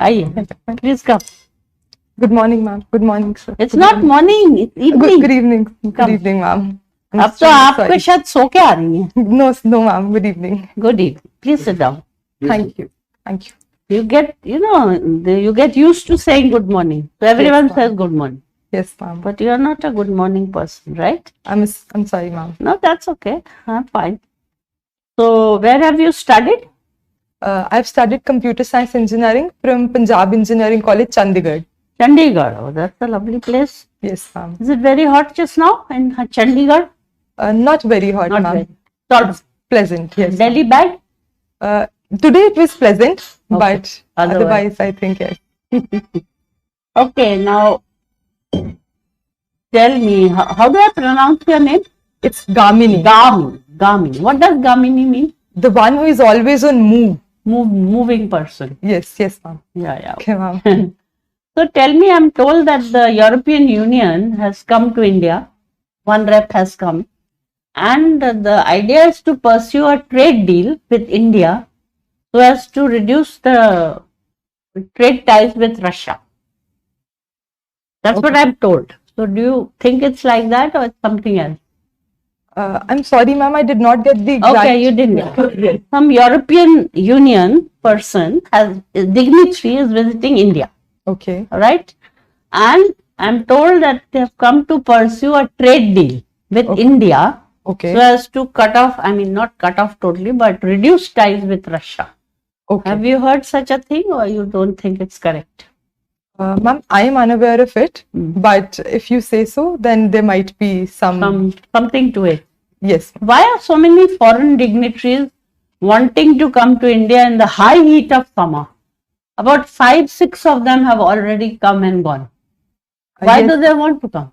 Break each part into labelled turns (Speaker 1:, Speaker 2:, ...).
Speaker 1: Aye. Please come.
Speaker 2: Good morning, ma'am. Good morning, sir.
Speaker 1: It's not morning, it's evening.
Speaker 2: Good evening. Good evening, ma'am.
Speaker 1: अब तो आप शायद सो के आ रही हैं.
Speaker 2: No, ma'am. Good evening.
Speaker 1: Good evening. Please sit down.
Speaker 2: Thank you.
Speaker 1: You get, you get used to saying good morning. So everyone says good morning.
Speaker 2: Yes, ma'am.
Speaker 1: But you are not a good morning person, right?
Speaker 2: I'm sorry, ma'am.
Speaker 1: No, that's okay. I'm fine. So where have you studied?
Speaker 2: I've studied computer science engineering from Punjab Engineering College, Chandigarh.
Speaker 1: Chandigarh. Oh, that's a lovely place.
Speaker 2: Yes, ma'am.
Speaker 1: Is it very hot just now in Chandigarh?
Speaker 2: Not very hot, ma'am.
Speaker 1: Sort of
Speaker 2: pleasant, yes.
Speaker 1: Delhi bad?
Speaker 2: Today it was pleasant,
Speaker 1: Okay.
Speaker 2: but otherwise I think yes.
Speaker 1: Okay, now tell me, how do I pronounce your name?
Speaker 2: It's Gamini.
Speaker 1: Gamini. What does Gamini mean?
Speaker 2: The one who is always on move.
Speaker 1: Moving person.
Speaker 2: Yes, ma'am.
Speaker 1: Yeah.
Speaker 2: Okay, ma'am.
Speaker 1: So tell me, I'm told that the European Union has come to India. One rep has come. And the idea is to pursue a trade deal with India so as to reduce the trade ties with Russia. That's what I'm told. So do you think it's like that or it's something else?
Speaker 2: I'm sorry, ma'am, I did not get the exact...
Speaker 1: Okay, you didn't get. Some European Union person dignitary is visiting India.
Speaker 2: Okay.
Speaker 1: Right? And I'm told that they have come to pursue a trade deal with India so as to cut off, not cut off totally, but reduce ties with Russia.
Speaker 2: Okay.
Speaker 1: Have you heard such a thing or you don't think it's correct?
Speaker 2: Ma'am, I am unaware of it, but if you say so, then there might be
Speaker 1: something to it.
Speaker 2: Yes.
Speaker 1: Why are so many foreign dignitaries wanting to come to India in the high heat of summer? About 5-6 of them have already come and gone. Why do they want to come?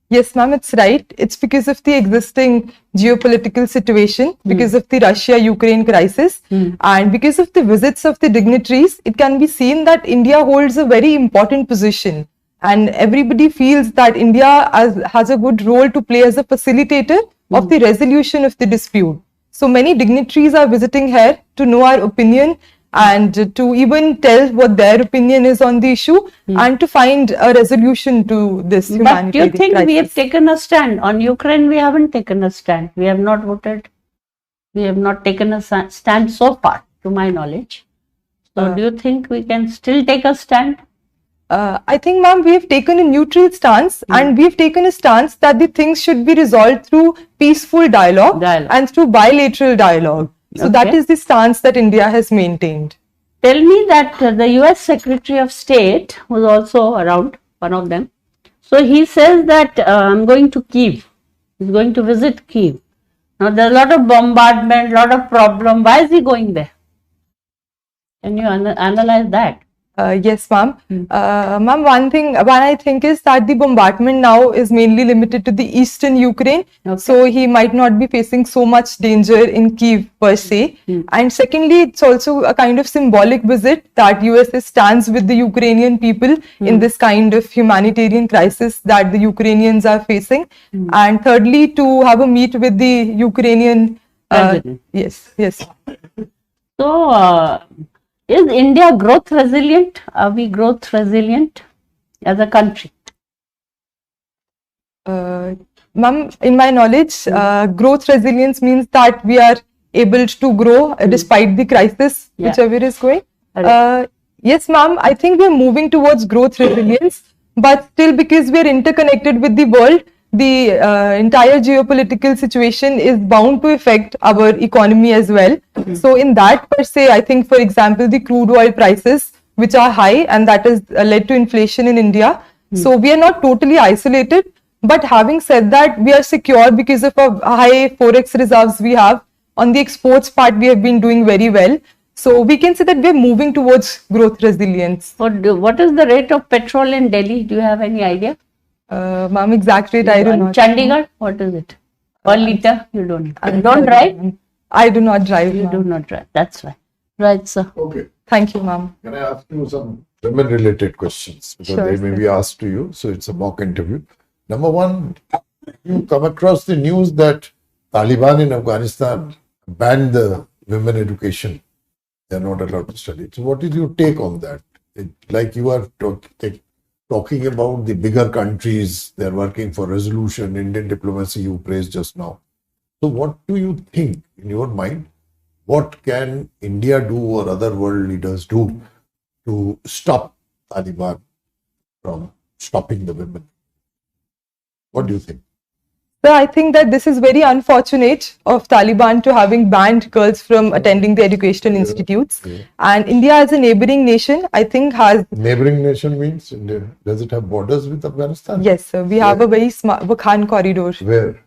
Speaker 2: Yes, ma'am, it's right. It's because of the existing geopolitical situation, because of the Russia-Ukraine crisis, and because of the visits of the dignitaries, it can be seen that India holds a very important position. And everybody feels that India has a good role to play as a facilitator of the resolution of the dispute. So many dignitaries are visiting here to know our opinion and to even tell what their opinion is on the issue and to find a resolution to this humanitarian
Speaker 1: But do you think
Speaker 2: crisis.
Speaker 1: we have taken a stand? On Ukraine, we haven't taken a stand. We have not voted. We have not taken a stand so far, to my knowledge. So do you think we can still take a stand?
Speaker 2: I think, ma'am, we have taken a neutral stance and we have taken a stance that the things should be resolved through peaceful dialogue. And through bilateral dialogue. So that is the stance that India has maintained.
Speaker 1: Tell me that the US Secretary of State was also around, one of them. So he says that I'm going to Kyiv. He's going to visit Kyiv. Now there's a lot of bombardment, a lot of problem. Why is he going there? Can you analyze that?
Speaker 2: Yes, ma'am. Ma'am, one I think is that the bombardment now is mainly limited to the eastern Ukraine. So he might not be facing so much danger in Kyiv per se. And secondly, it's also a kind of symbolic visit that US stands with the Ukrainian people in this kind of humanitarian crisis that the Ukrainians are facing. And thirdly, to have a meet with the Ukrainian... yes.
Speaker 1: So, is India growth resilient? Are we growth resilient as a country?
Speaker 2: Ma'am, in my knowledge, growth resilience means that we are able to grow despite the crisis, whichever is going. Yes, ma'am, I think we are moving towards growth resilience, but still because we are interconnected with the world, the entire geopolitical situation is bound to affect our economy as well. So in that per se, I think, for example, the crude oil prices, which are high and that has led to inflation in India. So we are not totally isolated. But having said that, we are secure because of a high forex reserves we have. On the exports part, we have been doing very well. So we can say that we are moving towards growth resilience.
Speaker 1: What is the rate of petrol in Delhi? Do you have any idea?
Speaker 2: Ma'am, exact rate I don't know.
Speaker 1: Chandigarh, what is it? Per liter? You don't. You don't drive?
Speaker 2: I do not drive.
Speaker 1: You do not drive. That's right. Right, sir.
Speaker 3: Okay.
Speaker 2: Thank you, ma'am.
Speaker 3: Can I ask you some women-related questions? Because they may be asked to you, so it's a mock interview. Number one, you come across the news that Taliban in Afghanistan banned the women education. They're not allowed to study. So what is your take on that? like you are talking about the bigger countries, they're working for resolution, Indian diplomacy you praised just now. So what do you think, in your mind, what can India do or other world leaders do to stop Taliban from stopping the women? What do you think?
Speaker 2: So I think that this is very unfortunate of Taliban to having banned girls from attending the educational institutes. And India as a neighboring nation, I think has...
Speaker 3: Neighboring nation means India. Does it have borders with Afghanistan?
Speaker 2: Yes, sir. We have a very smart Wakhan corridor.
Speaker 3: Where?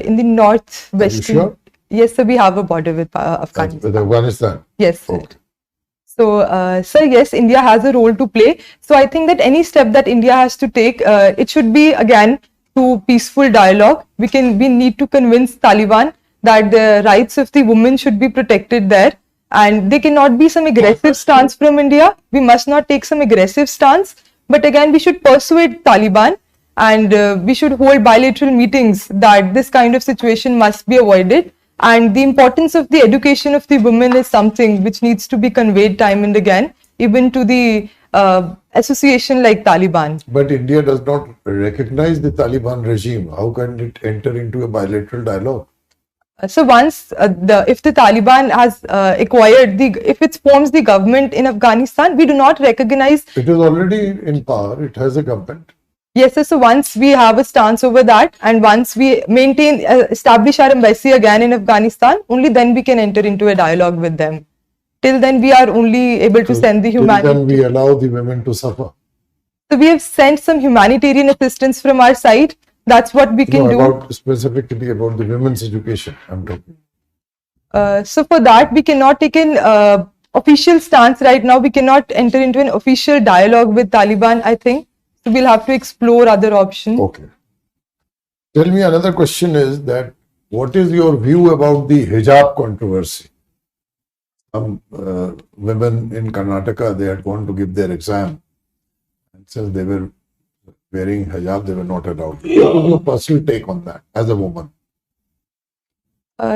Speaker 2: In the northwest.
Speaker 3: Are you sure?
Speaker 2: Yes, sir. We have a border with Afghanistan.
Speaker 3: With Afghanistan?
Speaker 2: Yes, sir.
Speaker 3: Okay.
Speaker 2: So, sir, yes, India has a role to play. So I think that any step that India has to take, it should be again to peaceful dialogue. We need to convince Taliban that the rights of the women should be protected there, and there cannot be some aggressive stance from India. We must not take some aggressive stance, but again we should persuade Taliban, and we should hold bilateral meetings that this kind of situation must be avoided, and the importance of the education of the women is something which needs to be conveyed time and again, even to the association like Taliban.
Speaker 3: But India does not recognize the Taliban regime. How can it enter into a bilateral dialogue?
Speaker 2: So once if the Taliban has if it forms the government in Afghanistan, we do not recognize.
Speaker 3: It is already in power. It has a government.
Speaker 2: Yes, sir. So once we have a stance over that, and once we establish our embassy again in Afghanistan, only then we can enter into a dialogue with them. Till then, we are only able to send the humanitarian.
Speaker 3: Till then, we allow the women to suffer.
Speaker 2: So we have sent some humanitarian assistance from our side. That's what we can do.
Speaker 3: Specifically about the women's education, I'm talking.
Speaker 2: So for that, we cannot take an official stance right now. We cannot enter into an official dialogue with Taliban, I think. So we'll have to explore other options.
Speaker 3: Okay. Tell me, another question is that what is your view about the hijab controversy? Some women in Karnataka, they had gone to give their exam, and since they were wearing hijab, they were not allowed. What is your personal take on that as a woman?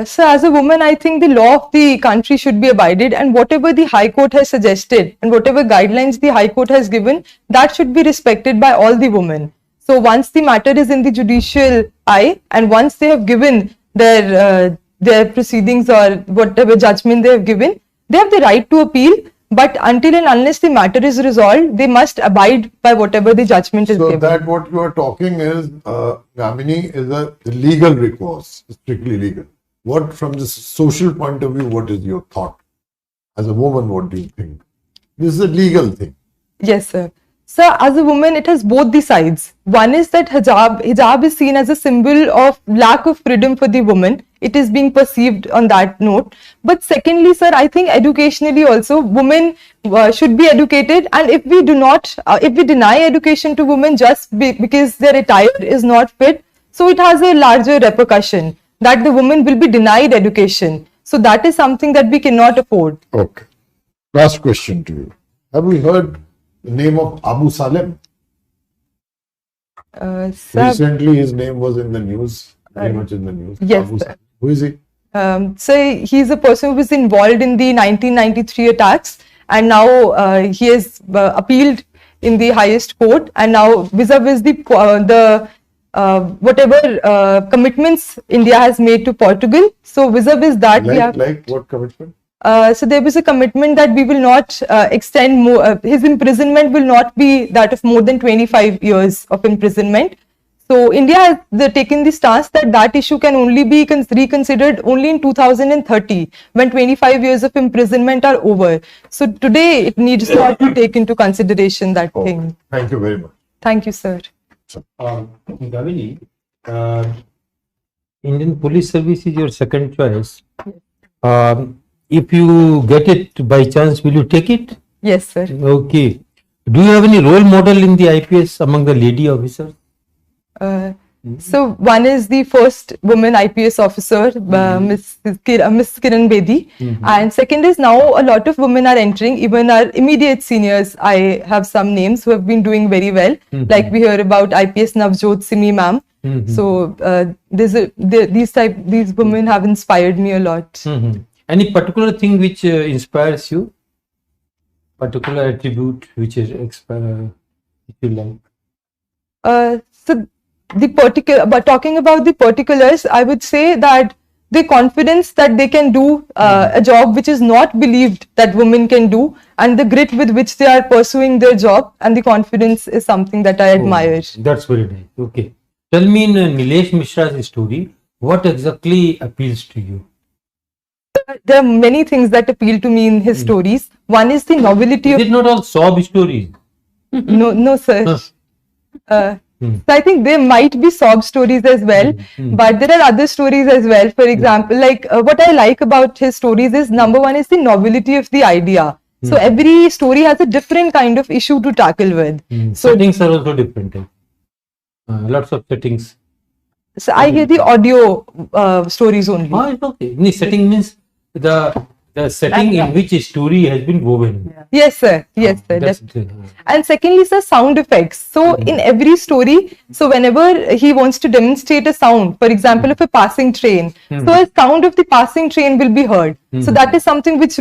Speaker 2: So as a woman, I think the law of the country should be abided, and whatever the High Court has suggested and whatever guidelines the High Court has given, that should be respected by all the women. So once the matter is in the judicial eye, and once they have given their proceedings or whatever judgment they have given, they have the right to appeal. But until and unless the matter is resolved, they must abide by whatever the judgment is given.
Speaker 3: So that what you are talking is, Gamini, is a legal recourse, strictly legal. What, from the social point of view, what is your thought? As a woman, what do you think? This is a legal thing.
Speaker 2: Yes, sir. So as a woman, it has both the sides. One is that hijab is seen as a symbol of lack of freedom for the woman. It is being perceived on that note. But secondly, sir, I think educationally also, women should be educated. And if we deny education to women just because their attire is not fit, so it has a larger repercussion that the woman will be denied education. So that is something that we cannot afford.
Speaker 3: Okay. Last question to you. Have you heard the name of Abu Salem? Recently, his name was in the news, very much in the news.
Speaker 2: Yes.
Speaker 3: Who is he?
Speaker 2: So he's a person who was involved in the 1993 attacks, and now he has appealed in the highest court, and now vis-a-vis the whatever commitments India has made to Portugal. So vis-a-vis that we have...
Speaker 3: Like what commitment?
Speaker 2: So there was a commitment that we will not extend more, his imprisonment will not be that of more than 25 years of imprisonment. So India has taken the stance that issue can only be reconsidered only in 2030, when 25 years of imprisonment are over. So today it needs not to take into consideration that thing.
Speaker 3: Thank you very much.
Speaker 2: Thank you, sir.
Speaker 4: Gamini, Indian Police Service is your second choice. If you get it by chance, will you take it?
Speaker 2: Yes, sir.
Speaker 4: Okay. Do you have any role model in the IPS among the lady officers?
Speaker 2: So one is the first woman IPS officer, Miss Kiran Bedi, and second is now a lot of women are entering, even our immediate seniors. I have some names who have been doing very well, like we hear about IPS Navjot Simi ma'am. So these women have inspired me a lot.
Speaker 4: Any particular thing which inspires you? particular attribute which is if you like.
Speaker 2: So the particular, but talking about the particulars, I would say that the confidence that they can do a job which is not believed that women can do, and the grit with which they are pursuing their job, and the confidence is something that I admire.
Speaker 4: That's very nice. Okay. Tell me, in Nilesh Mishra's story, what exactly appeals to you?
Speaker 2: There are many things that appeal to me in his stories. One is the novelty
Speaker 4: Is
Speaker 2: of...
Speaker 4: it not all sob stories?
Speaker 2: No, sir.
Speaker 4: Huh.
Speaker 2: So I think there might be sob stories as well, but there are other stories as well. For example, like what I like about his stories is, number one is the novelty of the idea. So every story has a different kind of issue to tackle with. So
Speaker 4: Settings are also different. Lots of settings.
Speaker 2: So I hear the audio stories only.
Speaker 4: Oh, it's okay. The setting means the setting in which a story has been woven.
Speaker 2: Yes, sir. Yes, sir.
Speaker 4: That's
Speaker 2: Definitely. And secondly, sir, sound effects. So in every story, so whenever he wants to demonstrate a sound, for example, of a passing train, so a sound of the passing train will be heard. So that is something which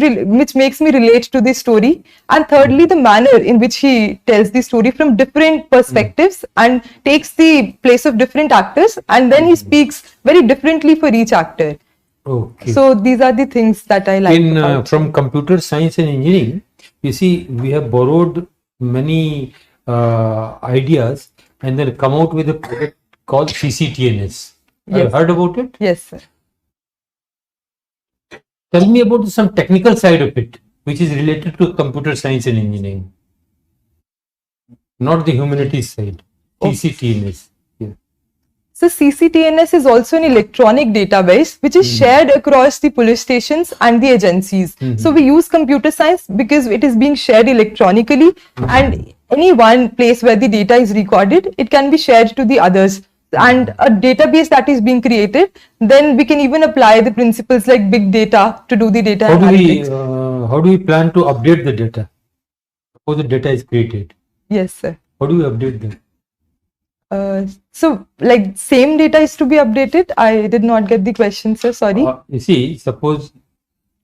Speaker 2: makes me relate to the story. And thirdly, the manner in which he tells the story from different perspectives and takes the place of different actors, and then he speaks very differently for each actor.
Speaker 4: Okay.
Speaker 2: So these are the things that I like about.
Speaker 4: From computer science and engineering, you see, we have borrowed many ideas and then come out with a product called CCTNS. Have you heard about it?
Speaker 2: Yes, sir.
Speaker 4: Tell me about some technical side of it, which is related to computer science and engineering, not the humanities side. CCTNS.
Speaker 2: So CCTNS is also an electronic database which is shared across the police stations and the agencies. So we use computer science because it is being shared electronically, and any one place where the data is recorded, it can be shared to the others. And a database that is being created, then we can even apply the principles like big data to do the data analytics.
Speaker 4: How do we plan to update the data? Suppose the data is created.
Speaker 2: Yes, sir.
Speaker 4: How do we update them?
Speaker 2: So, like, same data is to be updated? I did not get the question, sir. Sorry.
Speaker 4: You see, suppose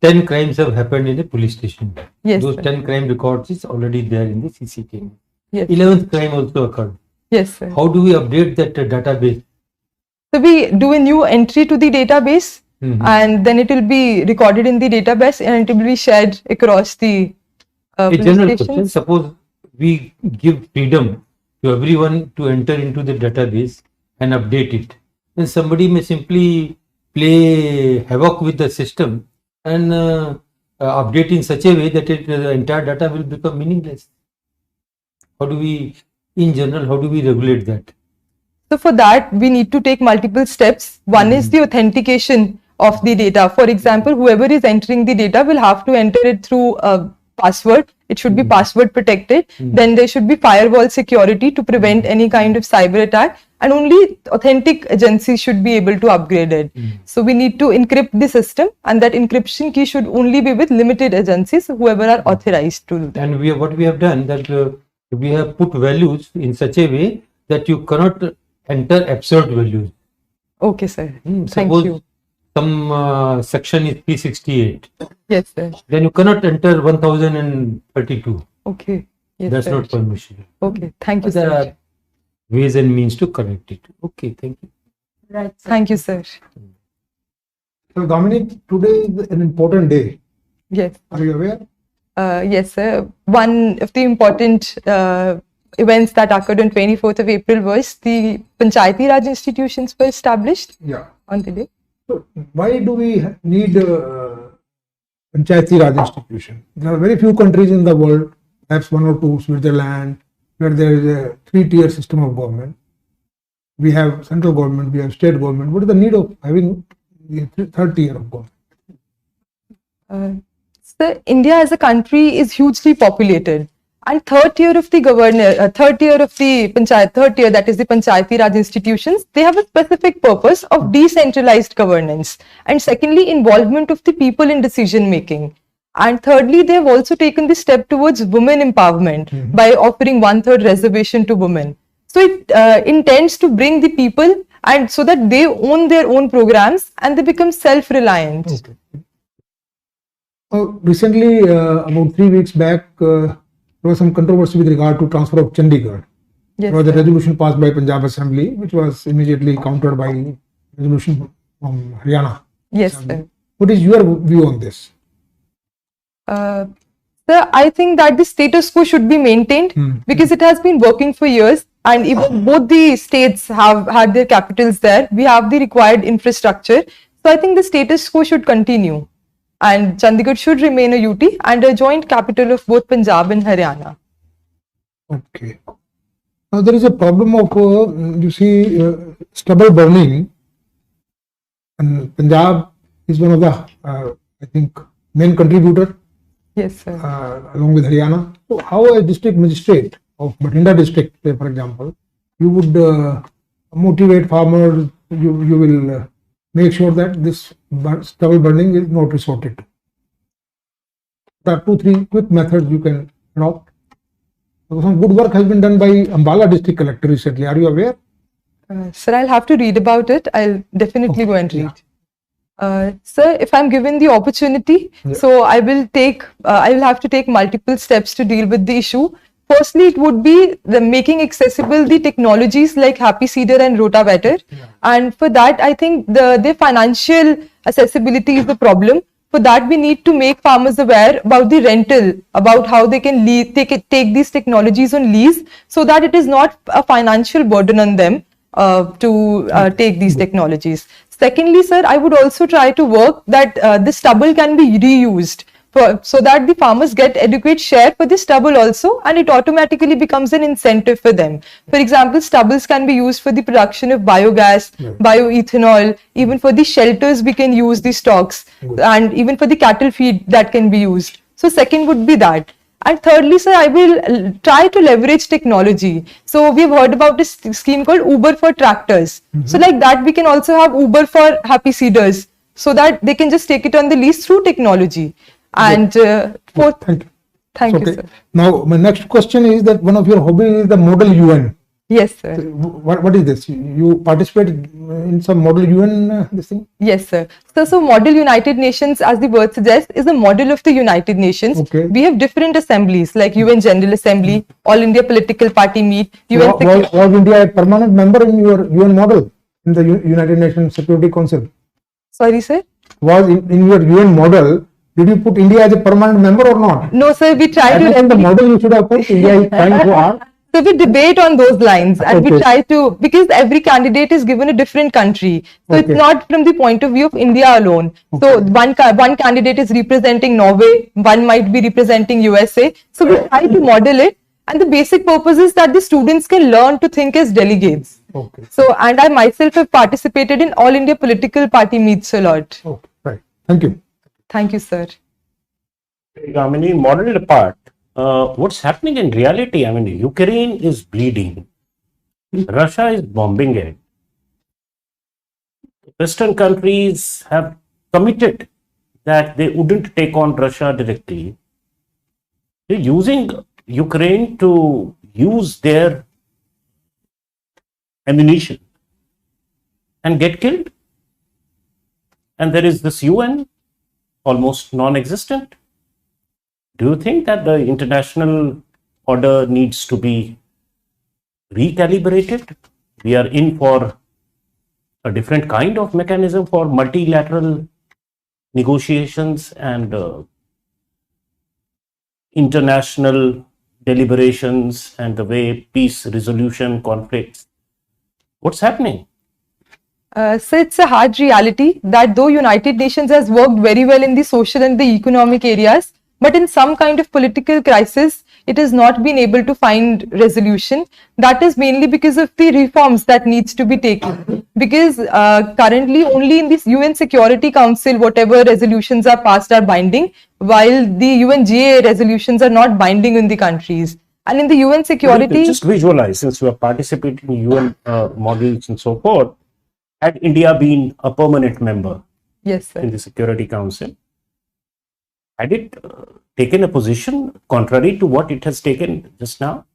Speaker 4: 10 crimes have happened in a police station.
Speaker 2: Yes,
Speaker 4: Those
Speaker 2: sir.
Speaker 4: 10 crime records is already there in the CCTV.
Speaker 2: Yes.
Speaker 4: 11th crime also occurred.
Speaker 2: Yes, sir.
Speaker 4: How do we update that database?
Speaker 2: So we do a new entry to the database, and then it will be recorded in the database, and it will be shared across the
Speaker 4: A
Speaker 2: police
Speaker 4: general
Speaker 2: stations.
Speaker 4: question, suppose we give freedom to everyone to enter into the database and update it, then somebody may simply play havoc with the system and update in such a way that the entire data will become meaningless. How do we, in general, how do we regulate that?
Speaker 2: So for that, we need to take multiple steps. One is the authentication of the data. For example, whoever is entering the data will have to enter it through a password. It should be password protected. Then there should be firewall security to prevent any kind of cyber attack, and only authentic agencies should be able to upgrade it. So we need to encrypt the system, and that encryption key should only be with limited agencies, whoever are authorized to do that.
Speaker 4: And what we have done, that we have put values in such a way that you cannot enter absurd values.
Speaker 2: Okay, sir. Thank
Speaker 4: Suppose
Speaker 2: you.
Speaker 4: some section is 368.
Speaker 2: Yes, sir.
Speaker 4: Then you cannot enter 1032.
Speaker 2: Okay. Yes,
Speaker 4: That's
Speaker 2: sir.
Speaker 4: not permission.
Speaker 2: Okay. Thank you,
Speaker 4: There
Speaker 2: sir.
Speaker 4: are ways and means to correct it. Okay, thank you.
Speaker 1: Right.
Speaker 2: Thank you, sir.
Speaker 5: So, Gamini, today is an important day.
Speaker 2: Yes.
Speaker 5: Are you aware?
Speaker 2: Yes, sir. One of the important events that occurred on 24th of April was the Panchayati Raj institutions were established
Speaker 5: Yeah.
Speaker 2: on the day.
Speaker 5: So, why do we need Panchayati Raj institution? There are very few countries in the world, perhaps one or two, Switzerland, where there is a three-tier system of government. We have central government, we have state government. What is the need of having the third tier of government?
Speaker 2: So India as a country is hugely populated, and third tier of the panchayat, third tier, that is the Panchayati Raj institutions, they have a specific purpose of decentralized governance, and secondly, involvement of the people in decision making. And thirdly, they have also taken the step towards women empowerment by offering 1/3 reservation to women. So it intends to bring the people, and so that they own their own programs and they become self-reliant.
Speaker 5: Okay. Recently, about 3 weeks back, there was some controversy with regard to transfer of Chandigarh.
Speaker 2: Yes,
Speaker 5: There was a
Speaker 2: sir.
Speaker 5: resolution passed by Punjab Assembly, which was immediately countered by resolution from Haryana.
Speaker 2: Yes,
Speaker 5: Assembly.
Speaker 2: sir.
Speaker 5: What is your view on this?
Speaker 2: Sir, I think that the status quo should be maintained because it has been working for years, and even both the states have had their capitals there. We have the required infrastructure. So I think the status quo should continue, and Chandigarh should remain a UT and a joint capital of both Punjab and Haryana.
Speaker 5: Okay. Now there is a problem of you see stubble burning, and Punjab is one of the I think main contributor
Speaker 2: Yes, sir.
Speaker 5: along with Haryana. So how a district magistrate of Bathinda district, say for example, you would motivate farmers, you will make sure that this stubble burning is not resorted to. There are 2-3 quick methods you can adopt. So some good work has been done by Ambala district collector recently. Are you aware?
Speaker 2: Sir, I'll have to read about it. I'll definitely go and
Speaker 5: yeah.
Speaker 2: read. Sir, if I'm given the opportunity, so I will have to take multiple steps to deal with the issue. Firstly, it would be the making accessible the technologies like Happy Seeder and Rotavator. And for that, I think the financial accessibility is the problem. For that, we need to make farmers aware about the rental, about how they can take these technologies on lease, so that it is not a financial burden on them to take these technologies. Secondly, sir, I would also try to work that the stubble can be reused so that the farmers get adequate share for the stubble also, and it automatically becomes an incentive for them. For example, stubbles can be used for the production of biogas, bioethanol, even for the shelters we can use the stocks, and even for the cattle feed that can be used. So second would be that. And thirdly, sir, I will try to leverage technology. So we've heard about a scheme called Uber for tractors. So like that, we can also have Uber for Happy Seeders, so that they can just take it on the lease through technology. And fourth, thank you, sir.
Speaker 5: Now, my next question is that one of your hobbies is the Model UN.
Speaker 2: Yes, sir.
Speaker 5: What is this? You participate in some Model UN this thing?
Speaker 2: Yes, sir. So Model United Nations, as the word suggests, is a model of the United Nations.
Speaker 5: Okay.
Speaker 2: We have different assemblies like UN General Assembly, All India Political Party meet.
Speaker 5: Was India a permanent member in your UN model in the United Nations Security Council?
Speaker 2: Sorry, sir?
Speaker 5: Was in your UN model, did you put India as a permanent member or not?
Speaker 2: No, sir. We try to.
Speaker 5: In the model you should have put India is trying to ask.
Speaker 2: So we debate on those lines, and we try to, because every candidate is given a different country. So it's not from the point of view of India alone. So one candidate is representing Norway, one might be representing USA. So we try to model it, and the basic purpose is that the students can learn to think as delegates.
Speaker 5: Okay.
Speaker 2: So, and I myself have participated in All India Political Party meets a lot.
Speaker 5: Okay, right. Thank you.
Speaker 2: Thank you, sir.
Speaker 6: Gamini, modeled apart, what's happening in reality? I mean, Ukraine is bleeding. Russia is bombing it. Western countries have committed that they wouldn't take on Russia directly. They're using Ukraine to use their ammunition and get killed. And there is this UN, almost non-existent. Do you think that the international order needs to be recalibrated? We are in for a different kind of mechanism for multilateral negotiations and international deliberations and the way peace resolution conflicts. What's happening?
Speaker 2: So it's a hard reality that though United Nations has worked very well in the social and the economic areas, but in some kind of political crisis, it has not been able to find resolution. That is mainly because of the reforms that needs to be taken. Because currently only in this UN Security Council, whatever resolutions are passed are binding, while the UNGA resolutions are not binding in the countries. And in the UN Security...
Speaker 6: Just visualize, since you are participating in UN models and so forth, had India been a permanent member
Speaker 2: Yes, sir.
Speaker 6: in the Security Council, had it taken a position contrary to what it has taken just now?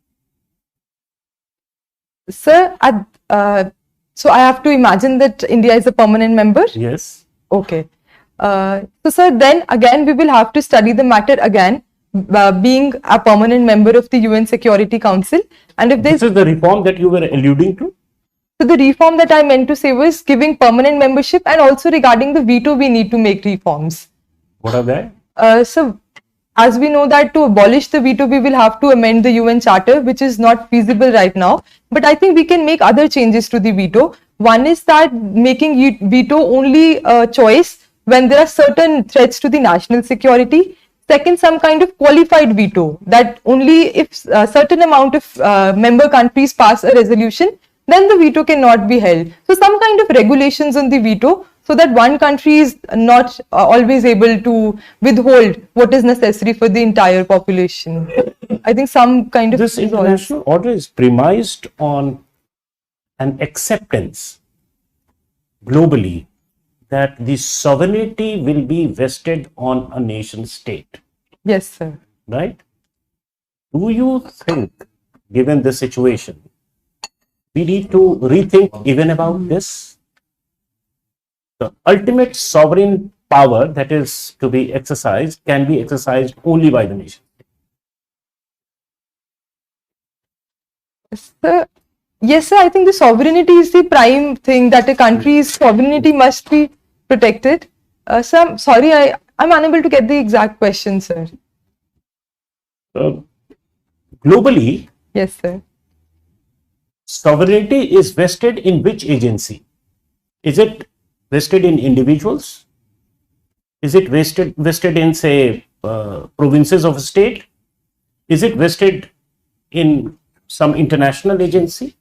Speaker 2: Sir, so I have to imagine that India is a permanent member?
Speaker 6: Yes.
Speaker 2: Okay. So, sir, then again we will have to study the matter again, being a permanent member of the UN Security Council. And if there's
Speaker 6: This is the reform that you were alluding to?
Speaker 2: so the reform that I meant to say was giving permanent membership, and also regarding the veto, we need to make reforms.
Speaker 6: What are they?
Speaker 2: So, as we know that to abolish the veto, we will have to amend the UN Charter, which is not feasible right now. But I think we can make other changes to the veto. One is that making veto only a choice when there are certain threats to the national security. Second, some kind of qualified veto, that only if a certain amount of member countries pass a resolution, then the veto cannot be held. So some kind of regulations on the veto, so that one country is not always able to withhold what is necessary for the entire population. I think some kind of
Speaker 6: This international order is premised on an acceptance globally that the sovereignty will be vested on a nation state.
Speaker 2: Yes, sir.
Speaker 6: Right? Do you think, given the situation, we need to rethink even about this? The ultimate sovereign power that is to be exercised can be exercised only by the nation.
Speaker 2: Sir, yes, sir. I think the sovereignty is the prime thing, that a country's sovereignty must be protected. Sir, I'm sorry, I'm unable to get the exact question, sir.
Speaker 6: Globally,
Speaker 2: Yes, sir.
Speaker 6: sovereignty is vested in which agency? Is it vested in individuals? Is it vested in, say, provinces of a state? Is it vested in some international agency?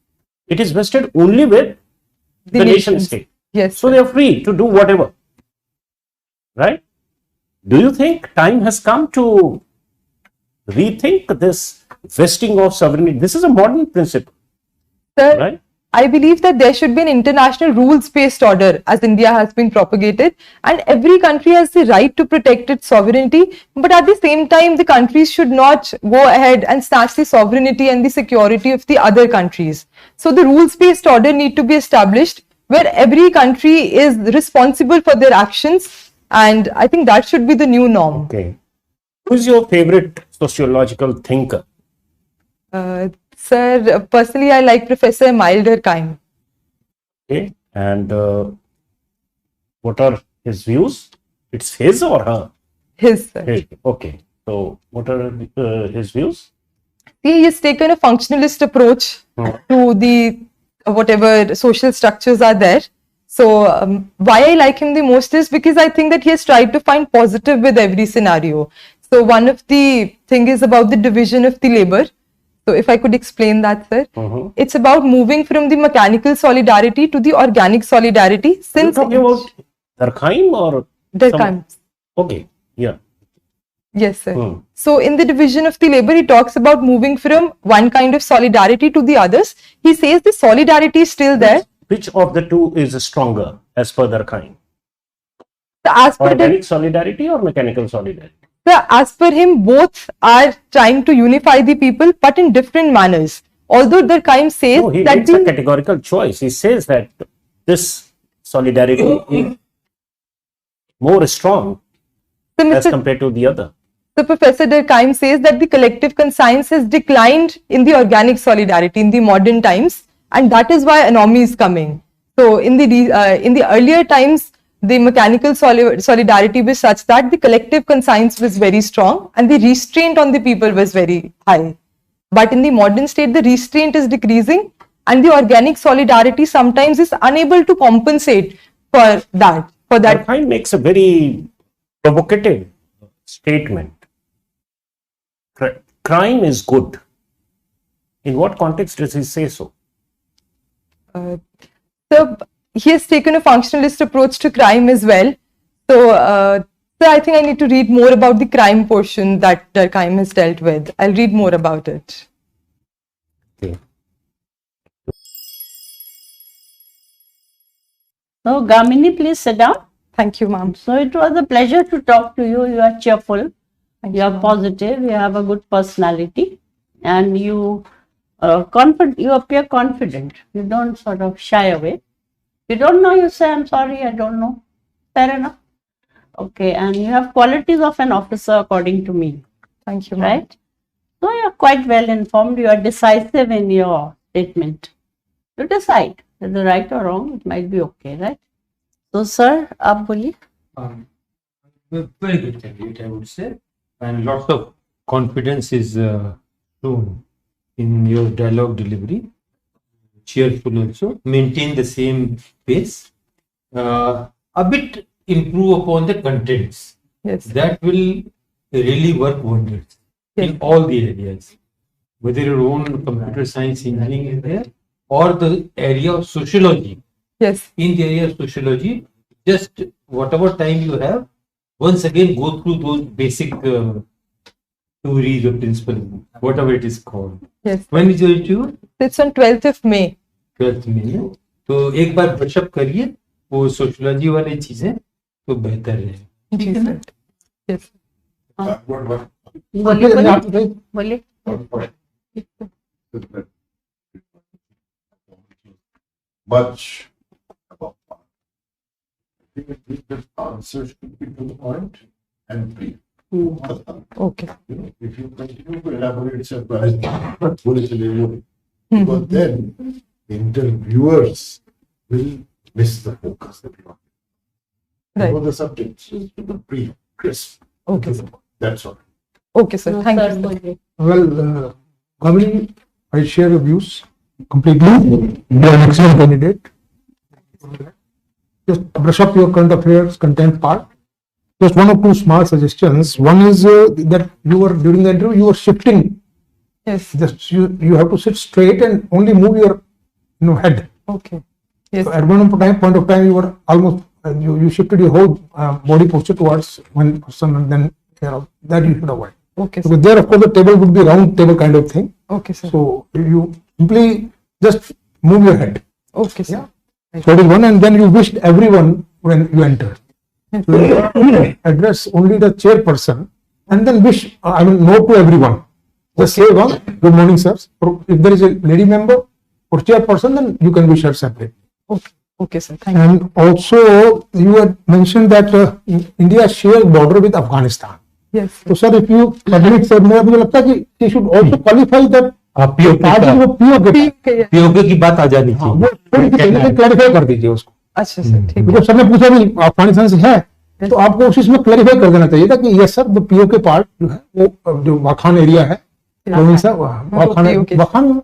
Speaker 6: It is vested only with the nation
Speaker 2: nations.
Speaker 6: state.
Speaker 2: Yes,
Speaker 6: So
Speaker 2: sir.
Speaker 6: they are free to do whatever. Right? Do you think time has come to rethink this vesting of sovereignty? This is a modern principle,
Speaker 2: Sir,
Speaker 6: right?
Speaker 2: I believe that there should be an international rules-based order, as India has been propagated, and every country has the right to protect its sovereignty. But at the same time, the countries should not go ahead and snatch the sovereignty and the security of the other countries. So the rules-based order need to be established, where every country is responsible for their actions, and I think that should be the new norm.
Speaker 6: Okay. Who is your favorite sociological thinker?
Speaker 2: Sir, personally, I like Professor Durkheim.
Speaker 6: Okay. And what are his views? It's his or her?
Speaker 2: His, sir.
Speaker 6: His. Okay. So what are his views?
Speaker 2: He has taken a functionalist approach to the whatever social structures are there. So why I like him the most is because I think that he has tried to find positive with every scenario. So one of the thing is about the division of the labor. So if I could explain that, sir, it's about moving from the mechanical solidarity to the organic solidarity.
Speaker 6: You're
Speaker 2: Since
Speaker 6: talking about Durkheim or
Speaker 2: Durkheim.
Speaker 6: Okay. Yeah.
Speaker 2: Yes, sir. So in the division of the labor, he talks about moving from one kind of solidarity to the others. He says the solidarity is still there.
Speaker 6: Which of the two is stronger as per Durkheim?
Speaker 2: As per
Speaker 6: Organic solidarity or mechanical solidarity?
Speaker 2: as per him, both are trying to unify the people, but in different manners. Although Durkheim says
Speaker 6: No, he
Speaker 2: that
Speaker 6: makes a categorical choice. He says that this solidarity is more strong as compared to the other.
Speaker 2: So Professor Durkheim says that the collective conscience has declined in the organic solidarity in the modern times, and that is why anomie is coming. So in the earlier times, the mechanical solidarity was such that the collective conscience was very strong and the restraint on the people was very high. But in the modern state, the restraint is decreasing, and the organic solidarity sometimes is unable to compensate for that.
Speaker 6: Durkheim makes a very provocative statement. Crime is good. In what context does he say so?
Speaker 2: So he has taken a functionalist approach to crime as well. So, I think I need to read more about the crime portion that Durkheim has dealt with. I'll read more about it.
Speaker 6: Okay.
Speaker 1: So, Gamini, please sit down.
Speaker 2: Thank you, ma'am.
Speaker 1: So, it was a pleasure to talk to you. You are cheerful,
Speaker 2: Thank
Speaker 1: you are positive, you have a good personality, and you appear confident. You don't sort of shy away. You don't know, you say, I'm sorry, I don't know. Fair enough. Okay, and you have qualities of an officer according to me,
Speaker 2: Thank you, ma'am.
Speaker 1: right? So you're quite well informed. You are decisive in your statement. You decide whether right or wrong. It might be okay, right? So, sir, आप बोलिए.
Speaker 4: Very good candidate, I would say, and lots of confidence is shown in your dialogue delivery. Cheerful also, maintain the same pace. A bit improve upon the contents.
Speaker 2: Yes.
Speaker 4: That will really work wonders in all the areas, whether your own computer science engineering is there or the area of sociology.
Speaker 2: Yes.
Speaker 4: In the area of sociology, just whatever time you have, once again go through those basic theories or principles, whatever it is called.
Speaker 2: Yes.
Speaker 4: When is your interview?
Speaker 2: It's on 12th of May.
Speaker 4: 12th में तो एक बार brush-up करिए वो sociology वाली चीजें तो बेहतर है. ठीक है ना?
Speaker 2: Yes.
Speaker 1: बोलिए बोलिए.
Speaker 3: Much about that. I think the answer should be to the point and brief.
Speaker 2: Okay.
Speaker 3: You know, if you continue to elaborate surprise, because then interviewers will miss the focus that you want.
Speaker 2: Right.
Speaker 3: You know the subject, so brief, crisp.
Speaker 2: Okay, sir.
Speaker 3: That's all.
Speaker 2: Okay, sir. Thank
Speaker 1: Sir,
Speaker 2: you.
Speaker 1: बोलिए.
Speaker 5: Well, Gamini, I share your views completely. You are an excellent candidate. Just brush up your current affairs content part. Just one or two small suggestions. One is that you were during the interview you were shifting.
Speaker 2: Yes.
Speaker 5: Just you have to sit straight and only move your head.
Speaker 2: Okay. Yes.
Speaker 5: So at one point of time you were almost you shifted your whole body posture towards one person, and then that you should avoid.
Speaker 2: Okay, sir.
Speaker 5: Because there, of course, the table would be round table kind of thing.
Speaker 2: Okay, sir.
Speaker 5: So you simply just move your head.
Speaker 2: Okay, sir.
Speaker 5: So that is one, and then you wished everyone when you entered. So you address only the chairperson, and then wish no to everyone. Just say one, good morning, sir. Or if there is a lady member or chairperson, then you can wish her separately.
Speaker 2: Okay. Okay, sir. Thank you.
Speaker 5: And also, you had mentioned that India shares border with Afghanistan.
Speaker 2: Yes.
Speaker 5: So, sir, if you permit, sir, मुझे लगता है कि she should also qualify that
Speaker 4: POK
Speaker 2: POK,
Speaker 4: की बात आ जानी चाहिए.
Speaker 5: वो थोड़ी सी पहले क्लैरिफाई कर दीजिए उसको.
Speaker 2: अच्छा सर, ठीक है.
Speaker 5: बिकॉज सर ने पूछा भी अफगानिस्तान से है, तो आपको उस चीज में क्लैरिफाई कर देना चाहिए था कि yes sir, the PoK part जो है वो जो वाखान एरिया है, प्रोविंस है, वाखान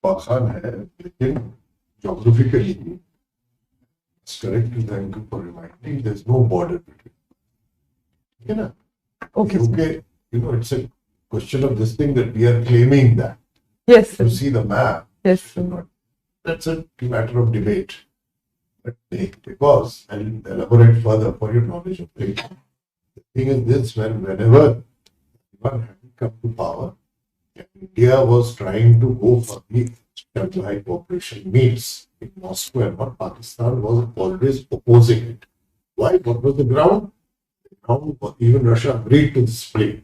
Speaker 3: Pakistan है, लेकिन geographically, it's correct. Thank you for reminding. There's no border between. You know,
Speaker 2: Okay,
Speaker 3: UK, it's a question of this thing that we are claiming that.
Speaker 2: Yes, sir.
Speaker 3: You see the map.
Speaker 2: Yes,
Speaker 3: should
Speaker 2: sir.
Speaker 3: not- That's a matter of debate. But because I'll elaborate further for your knowledge of things. The thing is this: whenever one had come to power, India was trying to go for the Shanghai Cooperation meets in Moscow, and what Pakistan was always opposing it. Why? What was the ground? The ground was, even Russia agreed to this play.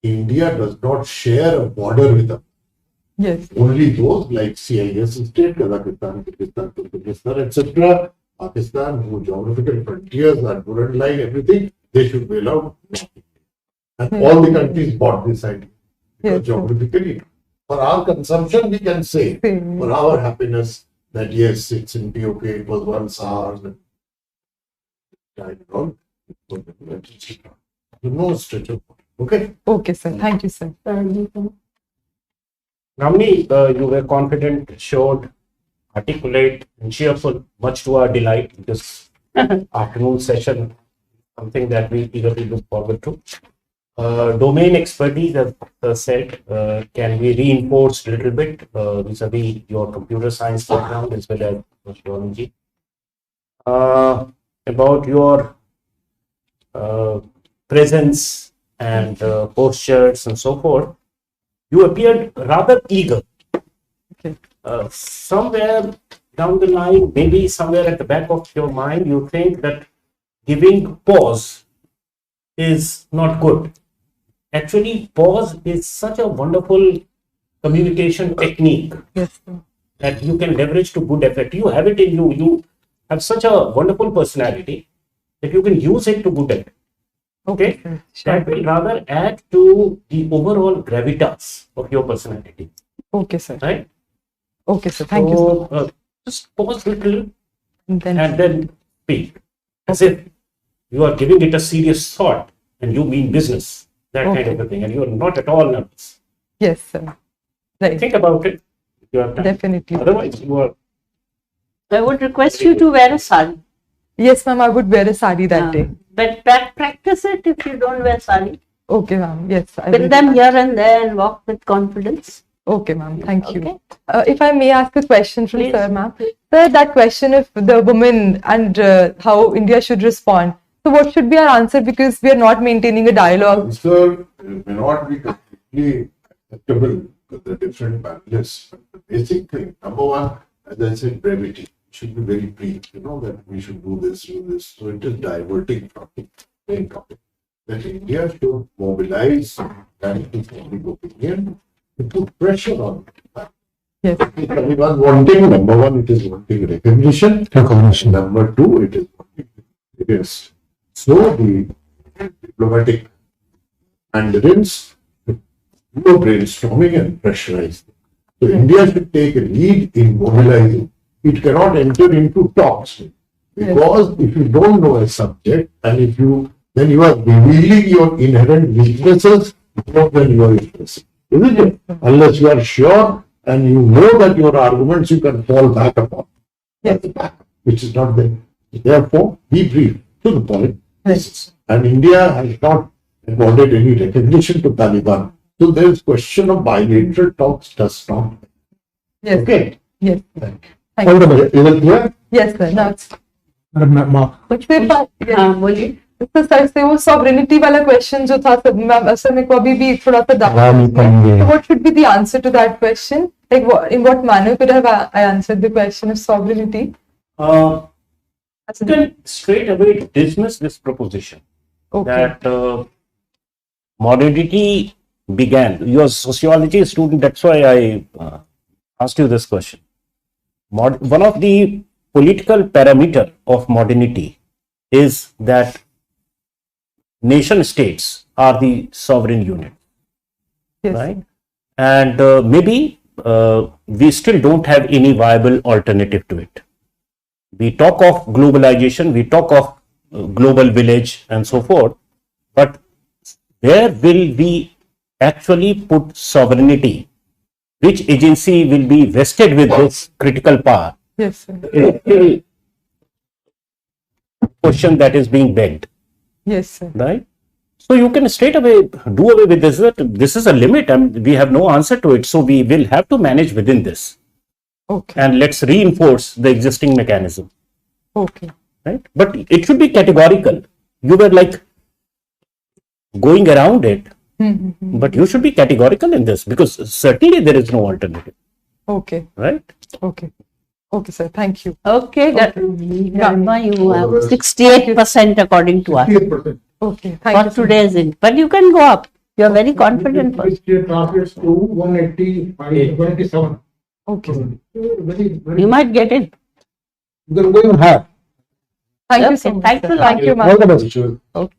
Speaker 3: India does not share a border with them.
Speaker 2: Yes.
Speaker 3: Only those like CIS state, Kazakhstan, Kyrgyzstan, Turkmenistan, etc. Pakistan, who geographical frontiers are border line, everything, they should be allowed. And all the countries bought this idea. Because geographically, for our consumption, we can say, for our happiness, that yes, it's in POK, it was once ours. And all. No stretch of okay.
Speaker 2: Okay, sir. Thank you, sir.
Speaker 6: Gamini, you were confident, showed, articulate, and cheerful, much to our delight. This afternoon session, something that we eagerly look forward to. Domain expertise, as said, can be reinforced a little bit vis-a-vis your computer science background as well as sociology. About your presence and postures and so forth, you appeared rather eager.
Speaker 2: Okay.
Speaker 6: Somewhere down the line, maybe somewhere at the back of your mind, you think that giving pause is not good. Actually, pause is such a wonderful communication technique
Speaker 2: Yes, sir.
Speaker 6: that you can leverage to good effect. You have it in you. have such a wonderful personality that you can use it to good end. Okay,
Speaker 2: sir.
Speaker 6: that will rather add to the overall gravitas of your personality,
Speaker 2: Okay, sir.
Speaker 6: right?
Speaker 2: Okay, sir. Thank you,
Speaker 6: So,
Speaker 2: sir.
Speaker 6: just pause a little
Speaker 2: And then,
Speaker 6: and then speak as if you are giving it a serious thought and you mean business, that kind of a thing, and you are not at all nervous.
Speaker 2: yes, sir. Right.
Speaker 6: Think about it. If you have time.
Speaker 2: Definitely.
Speaker 6: Otherwise, you are.
Speaker 1: I would request you to wear a sari.
Speaker 2: Yes, ma'am. I would wear a sari that day.
Speaker 1: But practice it if you don't wear sari.
Speaker 2: Okay, ma'am. Yes, I
Speaker 1: Put
Speaker 2: will.
Speaker 1: them here and there and walk with confidence.
Speaker 2: Okay, ma'am. Thank you.
Speaker 1: Okay.
Speaker 2: If I may ask a question from
Speaker 1: Please.
Speaker 2: sir, ma'am. Sir, that question of the woman and how India should respond. So, what should be our answer? Because we are not maintaining a dialogue.
Speaker 3: Answer may not be completely acceptable to the different panelists. But the basic thing, number one, as I said, brevity. It should be very brief. You know that we should do this, do this. So it is diverting from the main topic. That India should mobilize and public opinion to put pressure on it.
Speaker 2: Yes.
Speaker 3: Everyone wanting, number one, it is wanting recognition. Number two, it is wanting biggest. So the diplomatic mandarins do brainstorming and pressurizing. So India should take a lead in mobilizing. It cannot enter into talks because if you don't know a subject and if you then you are revealing your inherent weaknesses more than you are expressing, isn't it? Unless you are sure and you know that your arguments you can fall back upon,
Speaker 2: Yes.
Speaker 3: which is not there. Therefore, be brief to the point.
Speaker 2: Yes.
Speaker 3: And India has not accorded any recognition to Taliban. So there is question of bilateral talks does not.
Speaker 2: Yes.
Speaker 3: Okay.
Speaker 2: Yes.
Speaker 3: Thank you.
Speaker 2: Thank you.
Speaker 3: Is it clear?
Speaker 2: Yes, sir. Now it's.
Speaker 5: Mark.
Speaker 2: Which paper?
Speaker 1: हाँ बोलिए.
Speaker 2: तो sir से वो sovereignty वाला question जो था ma'am sir मेरे को अभी भी थोड़ा सा डाउट है. So what should be the answer to that question? Like in what manner could have I answered the question of sovereignty?
Speaker 6: You can straight away dismiss this proposition
Speaker 2: Okay.
Speaker 6: that modernity began. You're a sociology student, that's why I asked you this question. One of the political parameter of modernity is that nation states are the sovereign unit,
Speaker 2: Yes.
Speaker 6: right? And maybe we still don't have any viable alternative to it. We talk of globalization, we talk of global village and so forth, but where will we actually put sovereignty? Which agency will be vested with this critical power?
Speaker 2: Yes, sir.
Speaker 6: Is still a question that is being begged,
Speaker 2: Yes, sir.
Speaker 6: right? So you can straight away do away with this. This is a limit and we have no answer to it. So we will have to manage within this.
Speaker 2: Okay.
Speaker 6: And let's reinforce the existing mechanism,
Speaker 2: Okay.
Speaker 6: right? But it should be categorical. You were like going around it, but you should be categorical in this because certainly there is no alternative,
Speaker 2: Okay.
Speaker 6: right?
Speaker 2: Okay. Okay, sir. Thank you.
Speaker 1: Okay, Sharma, you have 68% according to us
Speaker 5: 68%.
Speaker 2: Okay. Thank
Speaker 1: for
Speaker 2: you. sir.
Speaker 1: today's in. But you can go up. You are very confident person.
Speaker 5: Which translates to 187.
Speaker 2: Okay. sir.
Speaker 5: Very,
Speaker 1: You might get in.
Speaker 5: you can go even higher.
Speaker 2: Thank you
Speaker 1: Okay,
Speaker 2: so much.
Speaker 1: thanks
Speaker 2: sir.
Speaker 1: a lot.
Speaker 2: Thank you, ma'am.
Speaker 5: All the best.
Speaker 2: Okay.